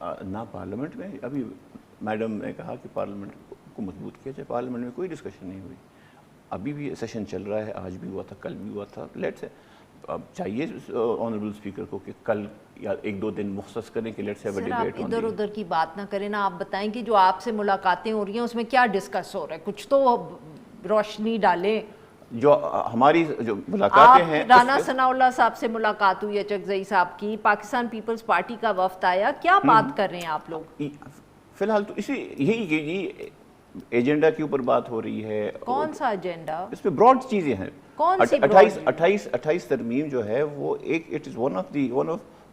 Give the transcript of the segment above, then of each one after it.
نہ پارلیمنٹ میں. ابھی میڈم نے کہا کہ پارلیمنٹ کو مضبوط کیا جائے, پارلیمنٹ میں کوئی ڈسکشن نہیں ہوئی. ابھی بھی سیشن چل رہا ہے, آج بھی ہوا تھا, کل بھی ہوا تھا. لیٹس اب چاہیے آنریبل اسپیکر کو کہ کل یا ایک دو دن مختص کریں کہ لیٹس ہیو اے ڈیبیٹ. ادھر ادھر کی بات نہ کریں نا, آپ بتائیں کہ جو آپ سے ملاقاتیں ہو رہی ہیں اس میں کیا ڈسکس ہو رہا ہے, کچھ تو روشنی ڈالیں. جو ہماری جو ملاقاتیں ہیں, رانا ثناء اللہ صاحب سے ملاقات ہوئی ہے, چکزئی صاحب کی, پاکستان پیپلز پارٹی کا وفد آیا, کیا بات کر رہے ہیں آپ لوگ؟ فی الحال تو اسی یہی کہ جی ایجنڈا کے اوپر بات ہو رہی ہے. کون سا ایجنڈا؟ اس میں براڈ چیزیں ہیں. کون سی 28 ترمیم جو ہے وہ ایک it is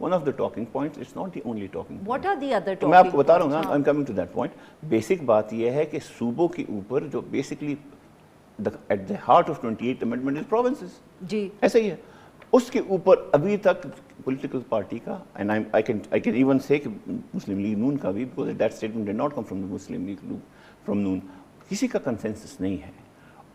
one of the talking points. It's not the only talking point. What are the other talking points? میں آپ کو بتا رہا ہوں نا, I'm coming to that point. Basic بات یہ ہے کہ صوبوں کے اوپر جو basically at the heart of 28th amendment is provinces. جی ایسا ہی ہے. اس کے اوپر ابھی تک پولیٹیکل پارٹی کا, and I can even say کہ مسلم لیگ نون کا بھی, because that statement did not come from the Muslim League from نون, کسی کا کنسنسس نہیں ہے.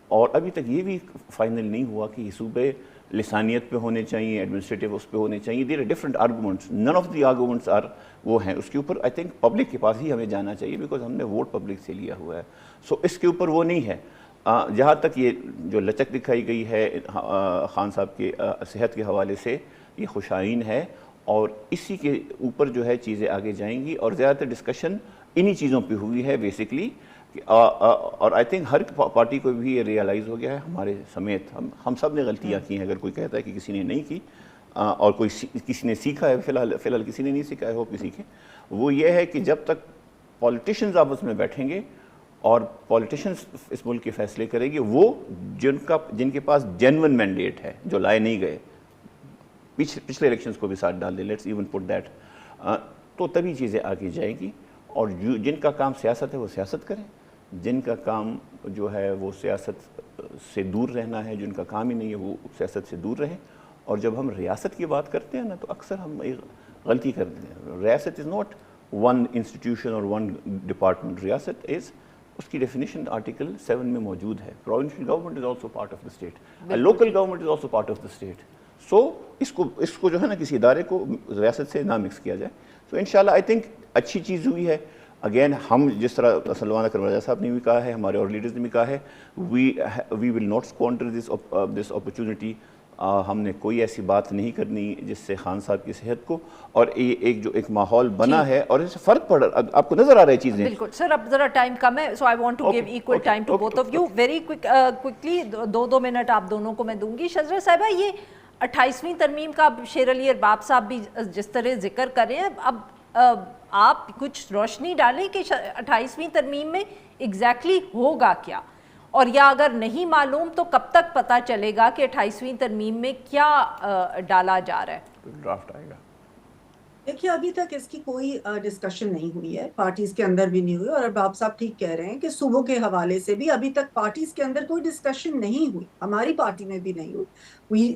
اور ابھی تک یہ بھی فائنل نہیں ہوا کہ یہ صوبے لسانیت پہ ہونے چاہیے, ایڈمنسٹریٹو اس پہ ہونے چاہیے. There are different arguments, none of the arguments are وہ ہیں. اس کے اوپر آئی تھنک پبلک کے پاس ہی ہمیں جانا چاہیے, بیکاز ہم نے ووٹ پبلک سے لیا ہوا ہے. سو اس کے اوپر وہ نہیں ہے. جہاں تک یہ جو لچک دکھائی گئی ہے خان صاحب کے صحت کے حوالے سے, یہ خوشائن ہے, اور اسی کے اوپر جو ہے چیزیں آگے جائیں گی. اور زیادہ تر ڈسکشن انہی چیزوں پہ ہوئی ہے بیسکلی. اور آئی تھنک ہر پارٹی کو بھی یہ ریئلائز ہو گیا ہے, ہمارے سمیت ہم سب نے غلطیاں کی ہیں. اگر کوئی کہتا ہے کہ کسی نے نہیں کی اور کسی نے سیکھا ہے, فی الحال کسی نے نہیں سیکھا ہے, ہوپ کسی کے, وہ یہ ہے کہ جب تک پولیٹیشینز آپس میں بیٹھیں گے اور پولیٹیشینز اس ملک کے فیصلے کریں گے, وہ جن کے پاس جینون مینڈیٹ ہے, جو لائے نہیں گئے, پچھلے الیکشنز کو بھی ساتھ ڈال دیں, لیٹس ایون پٹ دیٹ, تو تبھی چیزیں آگے جائیں گی. اور جن کا کام سیاست ہے وہ سیاست کریں, جن کا کام جو ہے وہ سیاست سے دور رہنا ہے, جن کا کام ہی نہیں ہے وہ سیاست سے دور رہیں. اور جب ہم ریاست کی بات کرتے ہیں نا, تو اکثر ہم ایک غلطی کرتے ہیں. ریاست از ناٹ ون انسٹیٹیوشن اور ون ڈپارٹمنٹ. ریاست از, اس کی ڈیفینیشن آرٹیکل 7 میں موجود ہے. Provincial government is also part of the state, local government is also part of the state. So اس کو جو ہے نا کسی ادارے کو ریاست سے نہ مکس کیا جائے. تو انشاءاللہ آئی تھنک اچھی چیز ہوئی ہے. اگین ہم جس طرح سلمان اکرم رضا صاحب نے بھی کہا ہے, ہمارے اور لیڈرز نے بھی کہا ہے, وی ول ناٹ اسکوانڈر دس اپرچونٹی. ہم نے کوئی ایسی بات نہیں کرنی جس سے خان صاحب کی صحت کو, اور ایک جو ایک ماحول بنا ہے اور اس سے فرق پڑ رہا, آپ کو نظر آ رہی چیزیں. بالکل سر, اب ذرا ٹائم کم ہے, so I want to give equal time to both of you. Very quickly 2 minute آپ دونوں کو میں دوں گی. شذرا صاحبہ, یہ 28ویں ترمیم کا اب شیر علی ارباب صاحب بھی جس طرح ذکر کر رہے ہیں, اب آپ کچھ روشنی ڈالیں کہ 28ویں ترمیم میں ایگزیکٹلی ہوگا کیا, اور یا اگر نہیں معلوم تو کب تک پتہ چلے گا کہ 28ویں ترمیم میں کیا ڈالا جا رہا ہے؟ ڈرافٹ آئے گا. دیکھیے, ابھی تک اس کی کوئی ڈسکشن نہیں ہوئی ہے, پارٹیز کے اندر بھی نہیں ہوئی. اور ارباب صاحب ٹھیک کہہ رہے ہیں کہ صوبوں کے حوالے سے بھی ابھی تک پارٹیز کے اندر کوئی ڈسکشن نہیں ہوئی, ہماری پارٹی میں بھی نہیں ہوئی.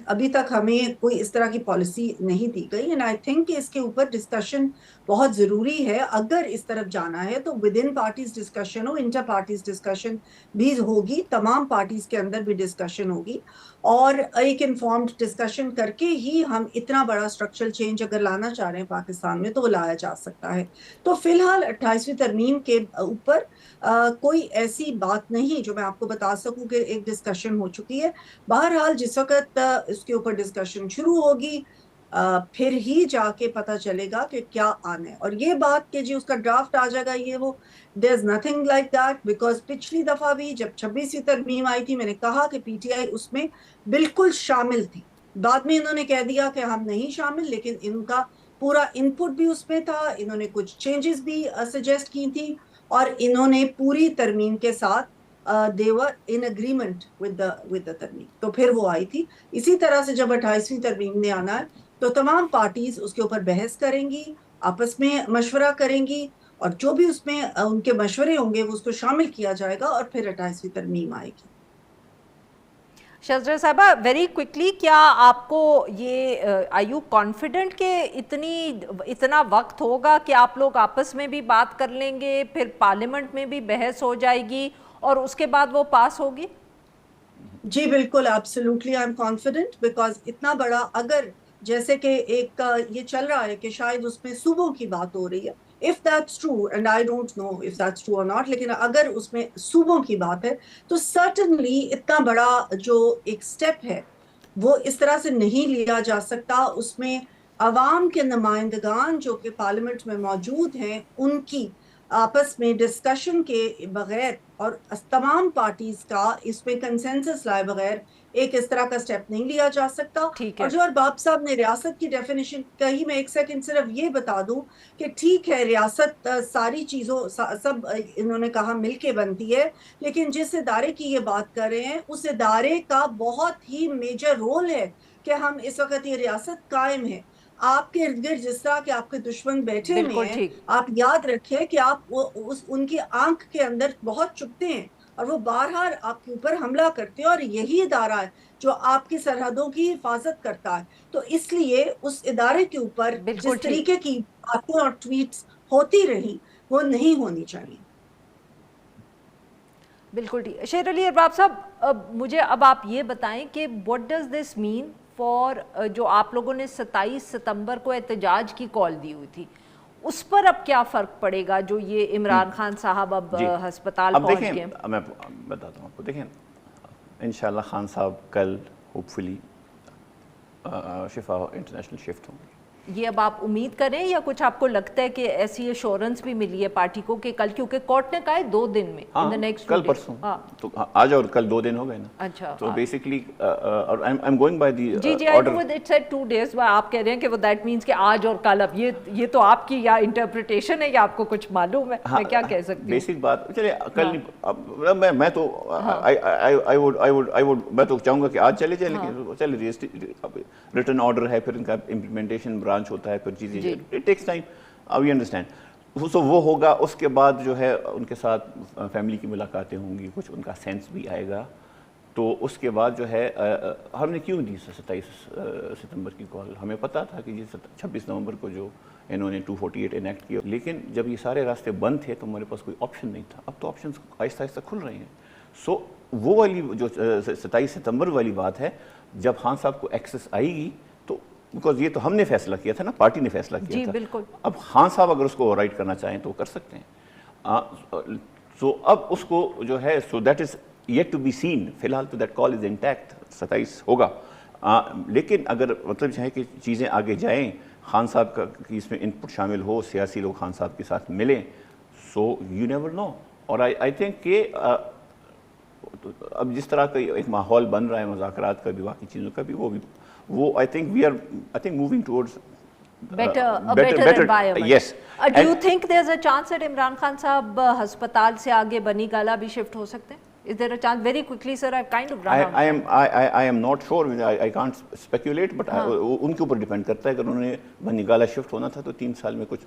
ابھی تک ہمیں کوئی اس طرح کی پالیسی نہیں دی گئی. اینڈ آئی تھنک کہ اس کے اوپر ڈسکشن بہت ضروری ہے. اگر اس طرف جانا ہے تو ود ان پارٹیز ڈسکشن ہو, انٹر پارٹیز ڈسکشن بھی ہوگی, تمام پارٹیز کے اندر بھی ڈسکشن ہوگی, اور ایک انفارمڈ ڈسکشن کر کے ہی ہم اتنا بڑا اسٹرکچرل چینج اگر لانا چاہ رہے ہیں پاکستان میں تو وہ لایا جا سکتا ہے. تو فی الحال 28ویں ترمیم کے اوپر کوئی ایسی بات نہیں جو میں آپ کو بتا سکوں کہ ایک ڈسکشن ہو چکی ہے. بہرحال جس وقت اس کے اوپر ڈسکشن شروع ہوگی, پھر ہی جا کے پتہ چلے گا کہ کیا آنا ہے. اور یہ بات کہ جی اس کا ڈرافٹ آ جائے گا, یہ وہ, there is nothing like that, because پچھلی دفعہ بھی جب 26ویں ترمیم آئی تھی, میں نے کہا کہ پی ٹی آئی اس میں بالکل شامل تھی. بعد میں انہوں نے کہہ دیا کہ ہم نہیں شامل, لیکن ان کا پورا ان پٹ بھی اس میں تھا. انہوں نے کچھ چینجز بھی سجیسٹ کی تھی, اور انہوں نے پوری ترمیم کے ساتھ they were in agreement with the ترمیم. تو پھر وہ آئی تھی. اسی طرح سے جب 28ویں ترمیم نے آنا ہے تو تمام پارٹیز اس کے اوپر بحث کریں گی, آپس میں مشورہ کریں گی, اور جو بھی اس میں ان کے مشورے ہوں گے وہ اس کو شامل کیا جائے گا, اور پھر 28ویں ترمیم آئے گی. شذرا صاحبہ, ویری کوئکلی, کیا آپ کو یہ آر یو کانفیڈنٹ کہ اتنا وقت ہوگا کہ آپ لوگ آپس میں بھی بات کر لیں گے, پھر پارلیمنٹ میں بھی بحث ہو جائے گی اور اس کے بعد وہ پاس ہوگی؟ جی بالکل, absolutely I am confident, because اتنا بڑا, اگر جیسے کہ ایک یہ چل رہا ہے کہ شاید اس میں صوبوں کی بات ہو رہی ہے, if that's true, and I don't know if that's true or not, لیکن اگر اس میں صوبوں کی بات ہے تو certainly اتنا بڑا جو ایک سٹیپ ہے وہ اس طرح سے نہیں لیا جا سکتا. اس میں عوام کے نمائندگان جو کہ پارلیمنٹ میں موجود ہیں ان کی آپس میں ڈسکشن کے بغیر اور تمام پارٹیز کا اس میں کنسنسس لائے بغیر ایک اس طرح کا سٹیپ نہیں لیا جا سکتا. اور جو باب صاحب نے ریاست کی ڈیفینیشن کہی, میں ایک سیکنڈ صرف یہ بتا دوں کہ ٹھیک ہے ریاست ساری چیزوں سب انہوں نے کہا مل کے بنتی ہے, لیکن جس ادارے کی یہ بات کر رہے ہیں اس ادارے کا بہت ہی میجر رول ہے کہ ہم اس وقت یہ ریاست قائم ہے. آپ کے ارد گرد جس طرح کہ آپ کے دشمن بیٹھے ہوئے ہیں, آپ یاد رکھیں کہ آپ ان کی آنکھ کے اندر بہت چپتے ہیں اور وہ بار آپ کے اوپر حملہ کرتے ہیں, اور یہی ادارہ ہے جو آپ کی سرحدوں کی حفاظت کرتا ہے. تو اس لیے اس ادارے کے اوپر جس طریقے کی باتیں اور ٹویٹس ہوتی رہی وہ نہیں ہونی چاہیے. بالکل ٹھیک. شیر علی ارباب صاحب, مجھے اب آپ یہ بتائیں کہ what does this mean for جو آپ لوگوں نے 27 ستمبر کو احتجاج کی کال دی ہوئی تھی, اس پر اب کیا فرق پڑے گا جو یہ عمران خان صاحب اب ہسپتال پہنچ گئے؟ دیکھیں میں بتاتا ہوں آپ کو, دیکھیں انشاءاللہ خان صاحب کل ہوپ فلی شفا انٹرنیشنل شفٹ ہوں گے. یہ اب آپ امید کریں یا کچھ آپ کو لگتا ہے کہ ایسی ایشورنس بھی ملی ہے پارٹی کو کہ کل, کیونکہ کورٹ نے کہا ہے 2 دن میں, کل پرسوں, تو آج اور کل 2 دن ہو گئے نا. اچھا, تو basically I am going by the G G I know it said 2 days, آپ کہہ رہے ہیں کہ وہ دیٹ مینس کہ آج اور کل. اب یہ تو آپ کی یا انٹرپریٹیشن ہے یا آپ کو کچھ معلوم ہے, میں کیا کہہ سکتی ہوں. بیسک بات چلے کل میں تو میں تو چاہوں گا کہ آج چلے جائے, لیکن چلے ریٹن آرڈر ہے, پھر ان کا امپلیمنٹیشن برانچ ہوتا ہے, پھر چیزیں it takes time, we understand. So وہ ہوگا, اس کے بعد جو ہے ان کے ساتھ فیملی کی ملاقاتیں ہوں گی, کچھ ان کا سینس بھی آئے گا. تو اس کے بعد جو ہے ہم نے کیوں دی 27 ستمبر کی کال, ہمیں پتہ تھا کہ 26 نومبر کو جو انہوں نے 248 انیکٹ کیا, لیکن جب یہ سارے راستے بند تھے تو ہمارے پاس کوئی آپشن نہیں تھا. اب تو آپشنس آہستہ آہستہ کھل رہے ہیں. سو وہ والی جو 27 ستمبر والی بات ہے, جب خان صاحب کو ایکسیس آئے گی تو بیکاز یہ تو ہم نے فیصلہ کیا تھا نا, پارٹی نے فیصلہ کیا تھا. بالکل. اب خان صاحب اگر اس کو رائٹ کرنا چاہیں تو وہ کر سکتے ہیں. سو اب اس کو جو ہے, so that is yet to be seen. فی الحال تو دیٹ کال از انٹیکٹ, 27 ہوگا. لیکن اگر مطلب ہے کہ چیزیں آگے جائیں, خان صاحب کا کی اس میں ان پٹ شامل ہو, سیاسی لوگ خان صاحب کے ساتھ ملیں, سو یو نیور نو. اور آئی تھنک کہ اب جس طرح کا ایک ماحول بن رہا ہے مذاکرات کا بھی, باقی چیزوں کا بھی, وہ I think we are moving towards better environment. Yes. Do you think there's a chance that Imran Khan صاحب ہسپتال سے آگے بنی گالا بھی شفٹ ہو سکتے ہیں? Is there a chance? Very quickly sir, I've kind of run out. I am not sure, I can't speculate, but ان کے اوپر ڈیپینڈ کرتا ہے. اگر انہوں نے بنی گالا شفٹ ہونا تھا تو 3 سال میں کچھ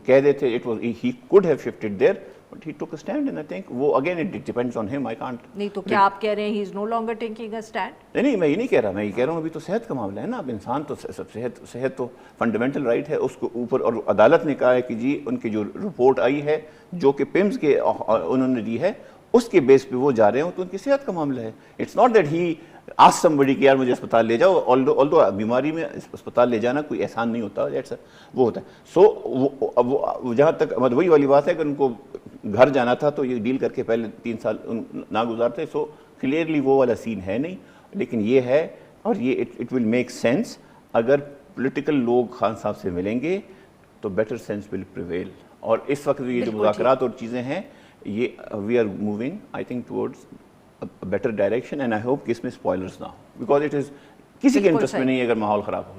کہہ دیتے, he could have shifted there, but he took a stand, and I think وہ again it depends on him. I can't. نہیں تو کیا آپ کہہ رہے ہیں he is no longer taking a stand? نہیں, میں یہ نہیں کہہ رہا, میں یہ کہہ رہا ہوں ابھی تو صحت کا معاملہ ہے نا. اب انسان تو صحت تو فنڈامنٹل رائٹ ہے اس کو اوپر, اور عدالت نے کہا ہے کہ جی ان کی جو رپورٹ آئی ہے جو کہ پیمز کے انہوں نے دی ہے اس کے بیس پہ وہ جا رہے ہوں, تو ان کی صحت کا معاملہ ہے. It's not that he ask somebody کہ یار مجھے اسپتال لے جاؤ, آلدو بیماری میں اسپتال لے جانا کوئی احسان نہیں ہوتا, وہ ہوتا ہے. سو وہ جہاں تک وہی والی بات ہے کہ ان کو گھر جانا تھا تو یہ ڈیل کر کے پہلے 3 سال نہ گزارتے. سو کلیئرلی وہ والا سین ہے نہیں, لیکن یہ ہے, اور یہ اٹ ول میک سینس. اگر پولیٹیکل لوگ خان صاحب سے ملیں گے تو بیٹر سینس ول پریویل. اور اس وقت یہ جو مذاکرات اور چیزیں ہیں, یہ we are moving I think towards better direction, and I hope کہ اس میں اسپوائلرز نہ ہو, بیکاز اٹ از کسی کے انٹرسٹ میں نہیں ہے اگر ماحول خراب ہو.